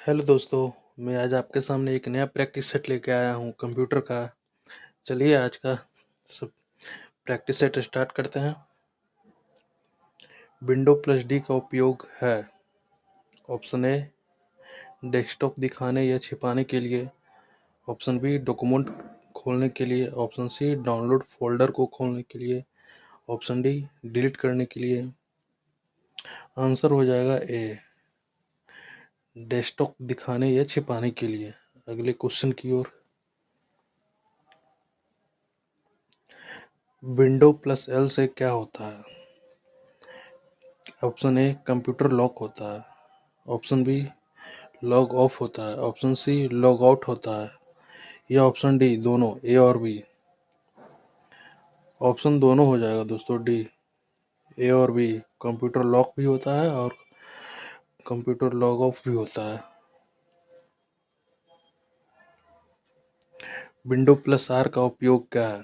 Hello दोस्तों। मैं आज आपके सामने एक नया प्रैक्टिस सेट लेके आया हूँ कंप्यूटर का। चलिए आज का सब प्रैक्टिस सेट स्टार्ट करते हैं। विंडो प्लस डी का उपयोग है। ऑप्शन ए डेस्कटॉप दिखाने या छिपाने के लिए। ऑप्शन बी डॉक्यूमेंट खोलने के लिए। ऑप्शन सी डाउनलोड फोल्डर को खोलने के लिए। ऑप्शन डी डिलीट करने के लिए। आंसर हो जाएगा ए डेस्कटॉप दिखाने या छिपाने के लिए। अगले क्वेश्चन की ओर। विंडो प्लस एल से क्या होता है? ऑप्शन ए कंप्यूटर लॉक होता है। ऑप्शन बी लॉग ऑफ होता है। ऑप्शन सी लॉग आउट होता है या ऑप्शन डी दोनों ए और बी। ऑप्शन दोनों हो जाएगा दोस्तों, डी ए और बी। कंप्यूटर लॉक भी होता है और कंप्यूटर लॉग ऑफ भी होता है। विंडो प्लस आर का उपयोग क्या है?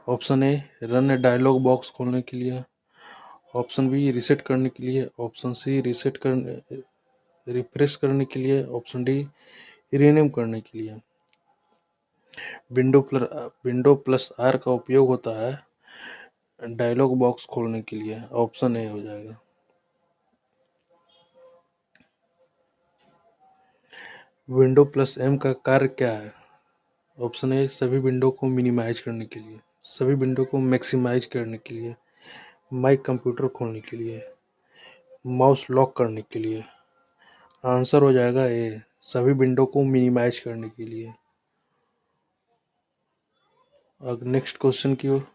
Option A run a dialog box खोलने के लिए। ऑप्शन बी रीसेट करने के लिए। ऑप्शन सी रीसेट करने रिफ्रेश करने के लिए। ऑप्शन डी रीनेम करने के लिए। विंडो प्लस आर का उपयोग होता है डायलॉग बॉक्स खोलने के लिए। ऑप्शन ए हो जाएगा। विंडो प्लस एम का कार्य क्या है? ऑप्शन ए सभी विंडो को मिनिमाइज करने के लिए। सभी विंडो को मैक्सिमाइज करने के लिए। माई कंप्यूटर खोलने के लिए। माउस लॉक करने के लिए। आंसर हो जाएगा ए सभी विंडो को मिनिमाइज करने के लिए। अब नेक्स्ट क्वेश्चन की ओर।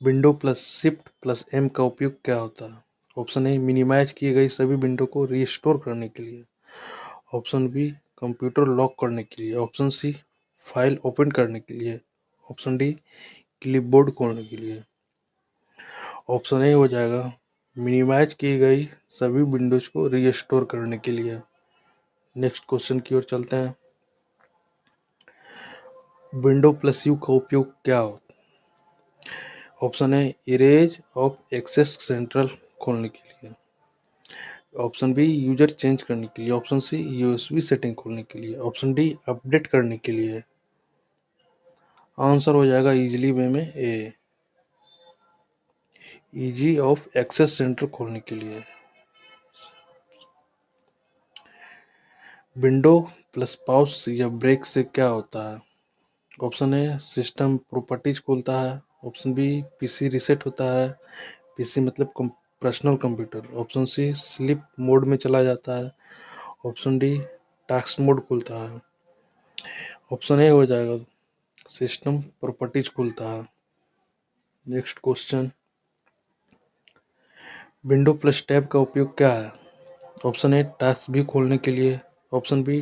Window plus shift plus M का उपयोग क्या होता है? ऑप्शन ए मिनिमाइज किए गई सभी विंडो को रीस्टोर करने के लिए। ऑप्शन बी कंप्यूटर लॉक करने के लिए। ऑप्शन सी फाइल ओपन करने के लिए। ऑप्शन डी क्लिपबोर्ड खोलने के लिए। ऑप्शन ए हो जाएगा मिनिमाइज की गई सभी विंडोज को रीस्टोर करने के लिए। नेक्स्ट क्वेश्चन की ओर चलते हैं। विंडो प्लस यू का उपयोग क्या हो? Option A ease of access central खोलने के लिए। ऑप्शन बी यूजर चेंज करने के लिए। ऑप्शन सी यूएसबी सेटिंग खोलने के लिए। ऑप्शन डी अपडेट करने के लिए। आंसर हो जाएगा इजीली वे में a easy of access centre खोलने के लिए। विंडो प्लस पॉज या ब्रेक से क्या होता है? ऑप्शन ए सिस्टम प्रॉपर्टीज खोलता है। ऑप्शन बी पीसी रीसेट होता है। पीसी मतलब personal computer. Option C sleep mode में चला जाता है। ऑप्शन डी टास्क मोड खुलता है। ऑप्शन ए हो जाएगा सिस्टम प्रॉपर्टीज खुलता है। Next question. Window plus tab का उपयोग क्या है? ऑप्शन ए टास्क व्यू खोलने के लिए। ऑप्शन बी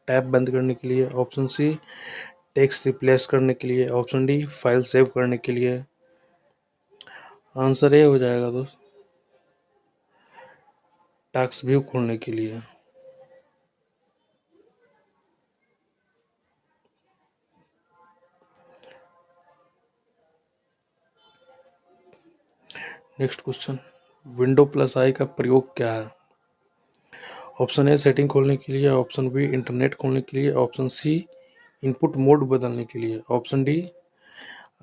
टैब बंद करने के लिए। ऑप्शन सी टेक्स्ट रिप्लेस करने के लिए। ऑप्शन डी फाइल सेव करने के लिए। आंसर ए हो जाएगा दोस्त टास्क व्यू खोलने के लिए। Next question. विंडो प्लस आई का प्रयोग क्या है? ऑप्शन ए सेटिंग खोलने के लिए। ऑप्शन बी इंटरनेट खोलने के लिए। ऑप्शन सी इनपुट मोड बदलने के लिए। ऑप्शन डी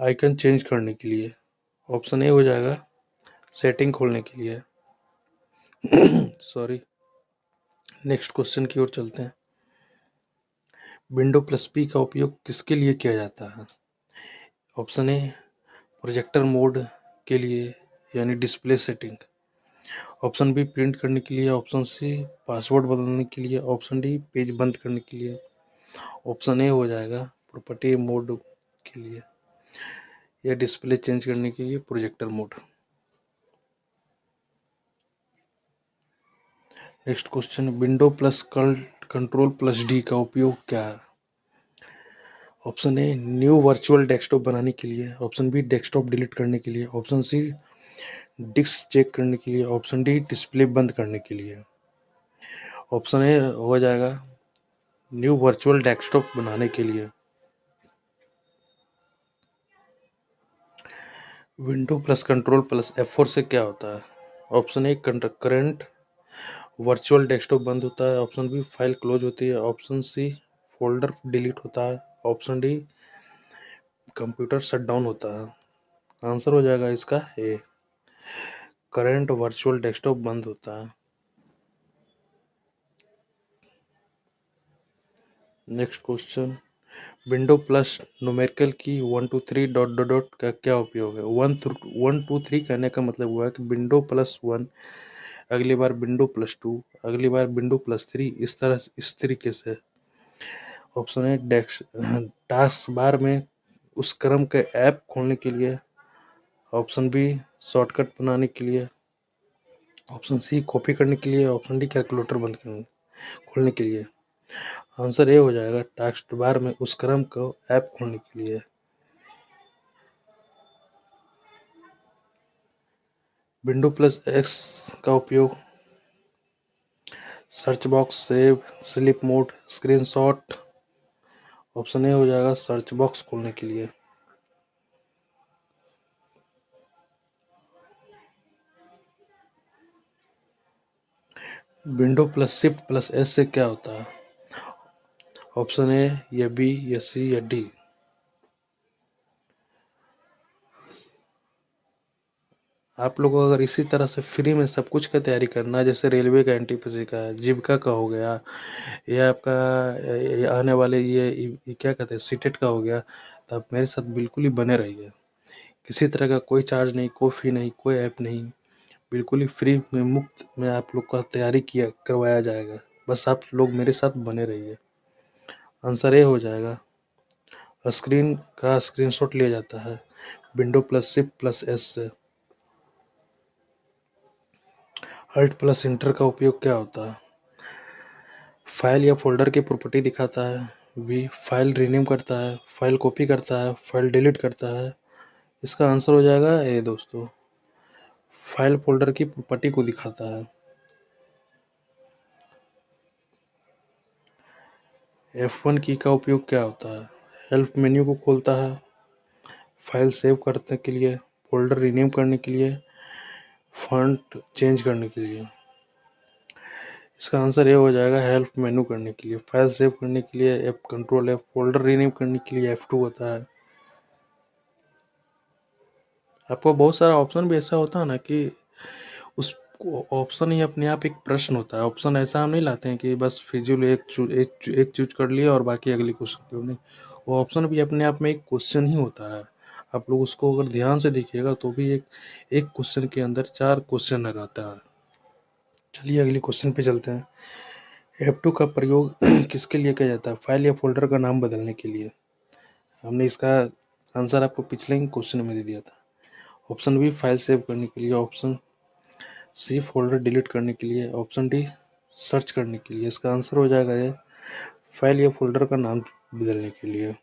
आइकन चेंज करने के लिए। ऑप्शन ए हो जाएगा सेटिंग खोलने के लिए। सॉरी। नेक्स्ट क्वेश्चन की ओर चलते हैं। विंडो प्लस पी का उपयोग किसके लिए किया जाता है? ऑप्शन ए प्रोजेक्टर मोड के लिए यानी display setting. Option B print करने के लिए। ऑप्शन सी पासवर्ड बदलने के लिए। ऑप्शन डी पेज बंद करने के लिए। ऑप्शन ए हो जाएगा प्रॉपर्टी मोड के लिए या डिस्प्ले चेंज करने के लिए projector mode. Next question. Window plus control plus D का उपयोग क्या है? Option a new virtual desktop बनाने के लिए। ऑप्शन बी डेस्कटॉप डिलीट करने के लिए। ऑप्शन सी डिस्क चेक करने के लिए। ऑप्शन डी डिस्प्ले बंद करने के लिए। ऑप्शन ए हो जाएगा न्यू वर्चुअल डेस्कटॉप बनाने के लिए। Window plus control plus F4 से क्या होता है? ऑप्शन ए करंट। वर्चुअल डेस्कटॉप बंद होता है। ऑप्शन बी फाइल क्लोज होती है। ऑप्शन सी फोल्डर डिलीट होता है। Option D computer shut down होता है। आंसर हो जाएगा इसका ए, करंट वर्चुअल डेस्कटॉप बंद होता है। Next question, window plus numerical की 1 2 3 डॉट डॉट डॉट का क्या उपयोग है? 1 2 3 कहने का मतलब हुआ कि विंडो प्लस 1, अगली बार विंडो प्लस 2, अगली बार विंडो प्लस 3, इस तरीके से। ऑप्शन है टास्क बार में उस क्रम के ऐप खोलने के लिए। ऑप्शन बी शॉर्टकट बनाने के लिए। ऑप्शन सी कॉपी करने के लिए। ऑप्शन डी कैलकुलेटर बंद करने खोलने के लिए। आंसर ए हो जाएगा टास्क बार में उस क्रम को ऐप खोलने के लिए। विंडो प्लस एक्स का उपयोग search box, save, slip mode, screenshot. Option A हो जाएगा सर्च बॉक्स खोलने के लिए। Window plus shift plus S से क्या होता है? ऑप्शन ए या बी या सी या डी। आप लोगों को अगर इसी तरह से फ्री में सब कुछ का तैयारी करना है, जैसे रेलवे का, एनटीपीसी का, जीविका का हो गया, या आपका ये आने वाले ये क्या कहते हैं सीटेट का हो गया, तो आप मेरे साथ बिल्कुल ही बने रहिए। किसी तरह का कोई चार्ज नहीं, कोई फी नहीं, कोई ऐप नहीं, बिल्कुल ही फ्री में मुफ्त में आप लोग का तैयारी किया करवाया जाएगा। बस आप लोग मेरे साथ बने रहिए। आंसर ए हो जाएगा, स्क्रीन का स्क्रीनशॉट लिया जाता है window plus shift plus S से। अल्ट प्लस इंटर का उपयोग क्या होता है? फाइल या फोल्डर की प्रॉपर्टी दिखाता है। बी फाइल रीनेम करता है। फाइल कॉपी करता है। फाइल डिलीट करता है। इसका आंसर हो जाएगा ए दोस्तों, फाइल फोल्डर की प्रॉपर्टी को दिखाता है। F1 की का उपयोग क्या होता है? हेल्प मेन्यू को खोलता है, फाइल सेव करने के लिए, फोल्डर रीनेम करने के लिए, फॉन्ट चेंज करने के लिए। इसका आंसर ये हो जाएगा हेल्प मेनू करने के लिए, फाइल सेव करने के लिए F control F, folder rename करने के लिए F2 होता है। आपको बहुत सारा ऑप्शन भी ऐसा होता है ना कि उस ऑप्शन ही अपने आप एक प्रश्न होता है। ऑप्शन ऐसा हम नहीं लाते हैं कि बस फिजूल एक चूज कर लिए और बाकी अगली क्वेश्चन पे नहीं। वो ऑप्शन भी अपने आप में एक क्वेश्चन ही होता है। आप लोग उसको अगर ध्यान से देखिएगा तो भी एक एक क्वेश्चन के अंदर 4 क्वेश्चन रहता है। चलिए अगले क्वेश्चन पे चलते हैं। F2 का प्रयोग किसके लिए किया जाता है? फाइल या फोल्डर का नाम बदलने के लिए। हमने इसका आंसर आपको पिछले ही क्वेश्चन में दे दिया था। ऑप्शन बी फाइल सेव करने के लिए। ऑप्शन सी फोल्डर डिलीट करने के लिए। ऑप्शन डी सर्च करने के लिए। इसका आंसर हो जाएगा ये फाइल या फोल्डर का नाम बदलने के लिए।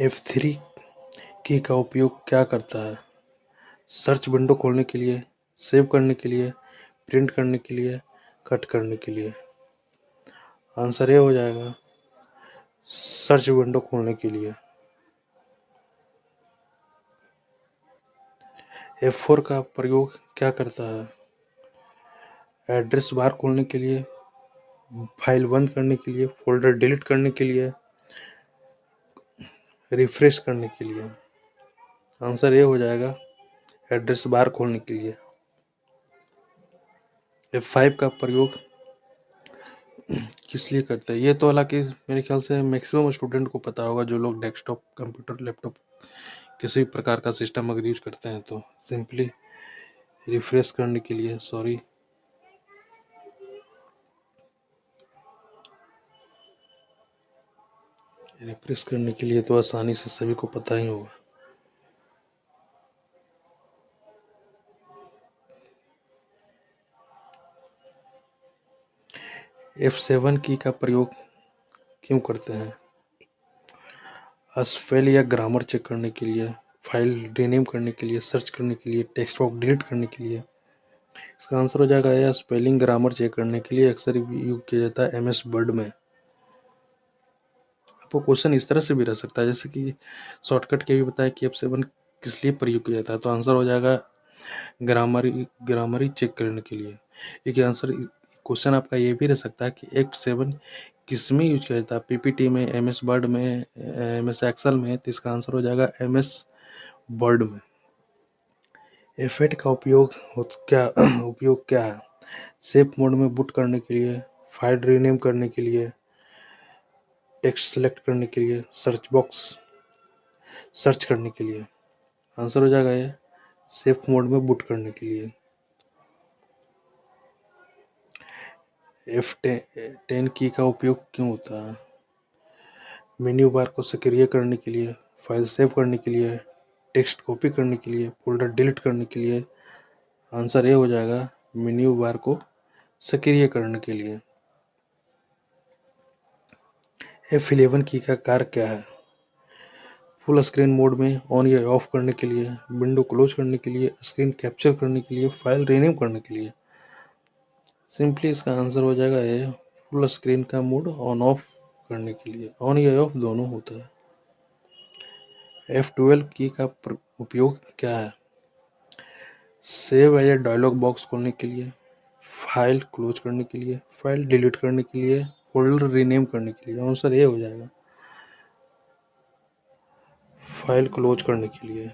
F3 की का उपयोग क्या करता है? सर्च विंडो खोलने के लिए, सेव करने के लिए, प्रिंट करने के लिए, कट करने के लिए। आंसर ये हो जाएगा सर्च विंडो खोलने के लिए। F4 का प्रयोग क्या करता है? एड्रेस बार खोलने के लिए, फाइल बंद करने के लिए, फोल्डर डिलीट करने के लिए, रिफ्रेश करने के लिए। आंसर ये हो जाएगा एड्रेस बार खोलने के लिए। F5 का प्रयोग किस लिए करते हैं? ये तो हालांकि मेरे ख्याल से मैक्सिमम स्टूडेंट को पता होगा, जो लोग डेस्कटॉप, कंप्यूटर, लैपटॉप किसी भी प्रकार का सिस्टम अगर यूज करते हैं तो सिंपली रिफ्रेश करने के लिए, सॉरी, रिफ्रेश करने के लिए तो आसानी से सभी को पता ही होगा। F7 की का प्रयोग क्यों करते हैं? स्पेल या ग्रामर चेक करने के लिए, फाइल रीनेम करने के लिए, सर्च करने के लिए, टेक्स्ट बॉक्स डिलीट करने के लिए। इसका आंसर हो जाएगा या स्पेलिंग ग्रामर चेक करने के लिए अक्सर यूज किया जाता है MS वर्ड में। आपको क्वेश्चन इस तरह से भी रह सकता है, जैसे कि शॉर्टकट के भी बताया कि F7 किस लिए प्रयोग किया जाता है, तो आंसर हो जाएगा ग्रामरी चेक करने के लिए। एक आंसर क्वेश्चन आपका ये भी रह सकता है कि F7 किस में यूज किया जाता है, पीपीटी में, MS वर्ड में, MS एक्सेल में, तो इसका आंसर हो जाएगा MS वर्ड में। F8 का उपयोग क्या है? सेफ मोड में बूट करने के लिए, फाइल रीनेम करने के लिए, टेक्स्ट सेलेक्ट करने के लिए, सर्च बॉक्स सर्च करने के लिए। आंसर हो जाएगा ये सेफ मोड में बूट करने के लिए। F10 की का उपयोग क्यों होता है? मेन्यू बार को सक्रिय करने के लिए, फाइल सेव करने के लिए, टेक्स्ट कॉपी करने के लिए, फोल्डर डिलीट करने के लिए। आंसर ये हो जाएगा मेन्यू बार को सक्रिय करने के लिए। F11 की का कार्य क्या है? फुल स्क्रीन मोड में ऑन या ऑफ करने के लिए, विंडो क्लोज करने के लिए, स्क्रीन कैप्चर करने के लिए, फाइल रीनेम करने के लिए। सिंपली इसका आंसर हो जाएगा ये फुल स्क्रीन का मोड ऑन ऑफ करने के लिए, ऑन या ऑफ दोनों होता है। F12 की का उपयोग क्या है? सेव एज डायलॉग बॉक्स खोलने के लिए, फाइल क्लोज करने के लिए, फाइल डिलीट करने के लिए, फोल्डर रीनेम करने के लिए। आंसर ये हो जाएगा फाइल क्लोज करने के लिए।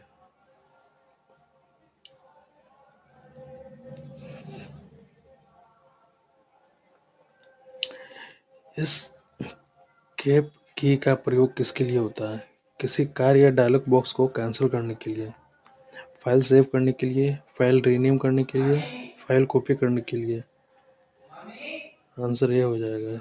इस कैप की का प्रयोग किसके लिए होता है? किसी कार्य या डायलॉग बॉक्स को कैंसिल करने के लिए, फाइल सेव करने के लिए, फाइल रीनेम करने के लिए, फाइल कॉपी करने के लिए। आंसर ये हो जाएगा